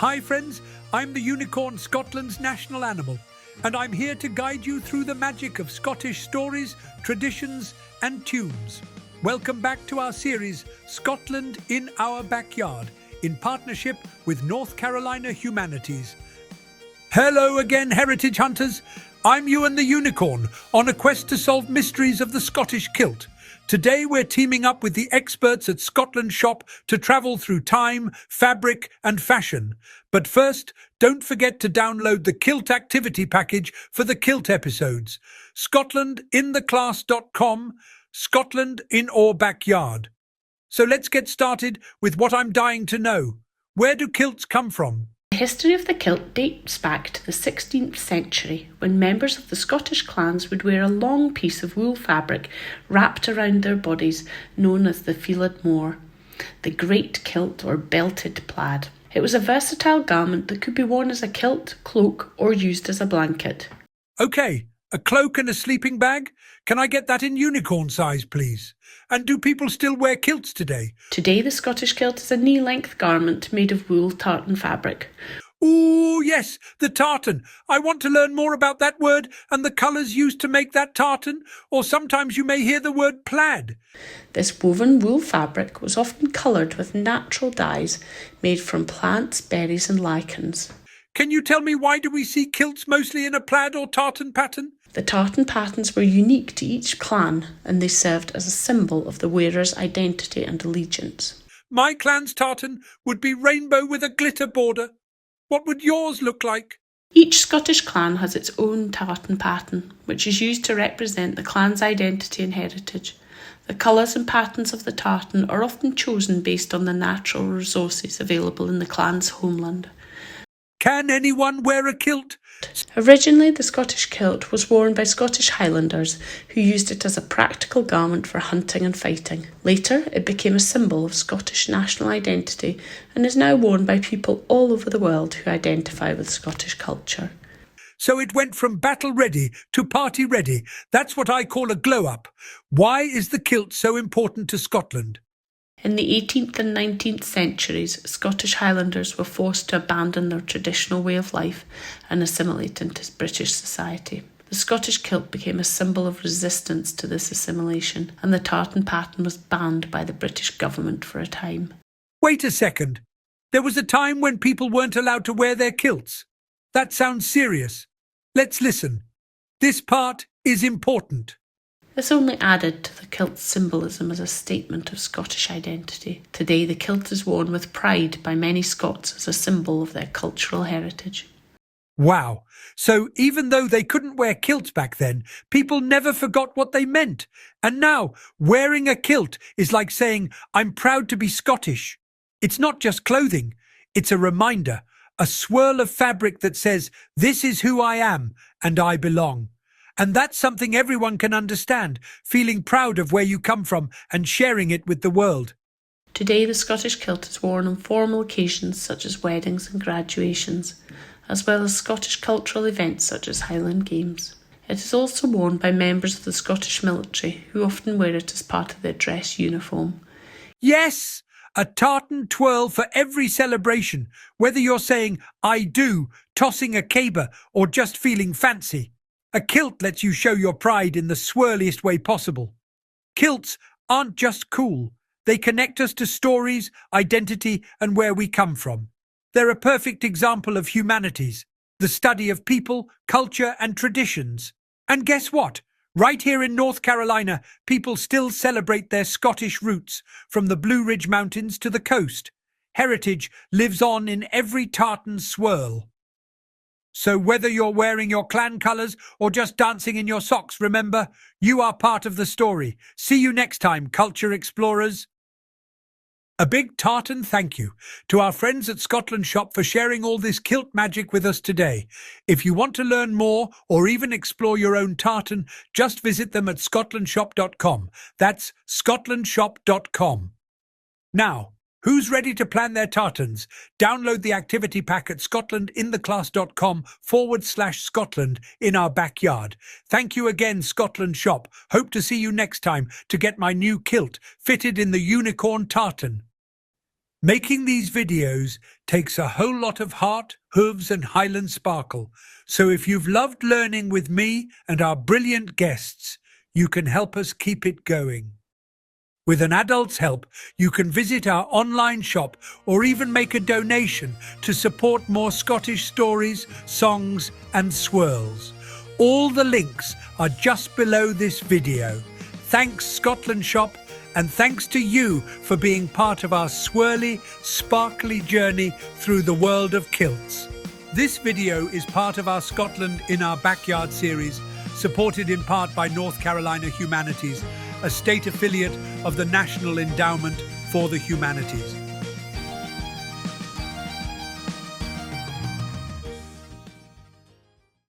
Hi friends, I'm the unicorn, Scotland's national animal, and I'm here to guide you through the magic of Scottish stories, traditions and tunes. Welcome back to our series, Scotland in Our Backyard, in partnership with North Carolina Humanities. Hello again, heritage hunters. I'm Ewan the Unicorn, on a quest to solve mysteries of the Scottish kilt. Today we're teaming up with the experts at Scotland Shop to travel through time, fabric and fashion. But first, don't forget to download the Kilt activity package for the Kilt episodes. ScotlandInTheClass.com, Scotland in Our Backyard. So let's get started with what I'm dying to know. Where do kilts come from? The history of the kilt dates back to the 16th century, when members of the Scottish clans would wear a long piece of wool fabric wrapped around their bodies, known as the field mór, the great kilt or belted plaid. It was a versatile garment that could be worn as a kilt, cloak, or used as a blanket. Okay, a cloak and a sleeping bag? Can I get that in unicorn size, please? And do people still wear kilts today? Today, the Scottish kilt is a knee-length garment made of wool tartan fabric. Ooh, yes, the tartan. I want to learn more about that word and the colours used to make that tartan, or sometimes you may hear the word plaid. This woven wool fabric was often coloured with natural dyes made from plants, berries and lichens. Can you tell me why do we see kilts mostly in a plaid or tartan pattern? The tartan patterns were unique to each clan, and they served as a symbol of the wearer's identity and allegiance. My clan's tartan would be rainbow with a glitter border. What would yours look like? Each Scottish clan has its own tartan pattern, which is used to represent the clan's identity and heritage. The colours and patterns of the tartan are often chosen based on the natural resources available in the clan's homeland. Can anyone wear a kilt? Originally, the Scottish kilt was worn by Scottish Highlanders, who used it as a practical garment for hunting and fighting. Later, it became a symbol of Scottish national identity and is now worn by people all over the world who identify with Scottish culture. So it went from battle ready to party ready. That's what I call a glow up. Why is the kilt so important to Scotland? In the 18th and 19th centuries, Scottish Highlanders were forced to abandon their traditional way of life and assimilate into British society. The Scottish kilt became a symbol of resistance to this assimilation, and the tartan pattern was banned by the British government for a time. Wait a second. There was a time when people weren't allowed to wear their kilts. That sounds serious. Let's listen. This part is important. This only added to the kilt's symbolism as a statement of Scottish identity. Today, the kilt is worn with pride by many Scots as a symbol of their cultural heritage. Wow. So even though they couldn't wear kilts back then, people never forgot what they meant. And now, wearing a kilt is like saying, I'm proud to be Scottish. It's not just clothing. It's a reminder, a swirl of fabric that says, this is who I am and I belong. And that's something everyone can understand, feeling proud of where you come from and sharing it with the world. Today, the Scottish kilt is worn on formal occasions such as weddings and graduations, as well as Scottish cultural events such as Highland Games. It is also worn by members of the Scottish military, who often wear it as part of their dress uniform. Yes! A tartan twirl for every celebration, whether you're saying, I do, tossing a caber, or just feeling fancy. A kilt lets you show your pride in the swirliest way possible. Kilts aren't just cool. They connect us to stories, identity, and where we come from. They're a perfect example of humanities, the study of people, culture, and traditions. And guess what? Right here in North Carolina, people still celebrate their Scottish roots, from the Blue Ridge Mountains to the coast. Heritage lives on in every tartan swirl. So whether you're wearing your clan colours or just dancing in your socks, remember, you are part of the story. See you next time, culture explorers. A big tartan thank you to our friends at Scotland Shop for sharing all this kilt magic with us today. If you want to learn more or even explore your own tartan, just visit them at scotlandshop.com. That's scotlandshop.com. Now, who's ready to plan their tartans? Download the activity pack at scotlandintheclass.com/Scotland in our backyard. Thank you again, Scotland Shop. Hope to see you next time to get my new kilt fitted in the unicorn tartan. Making these videos takes a whole lot of heart, hooves and Highland sparkle, so if you've loved learning with me and our brilliant guests, you can help us keep it going. With an adult's help, you can visit our online shop or even make a donation to support more Scottish stories, songs and swirls. All the links are just below this video. Thanks Scotland Shop, and thanks to you for being part of our swirly, sparkly journey through the world of kilts. This video is part of our Scotland in Our Backyard series, supported in part by North Carolina Humanities, a state affiliate of the National Endowment for the Humanities.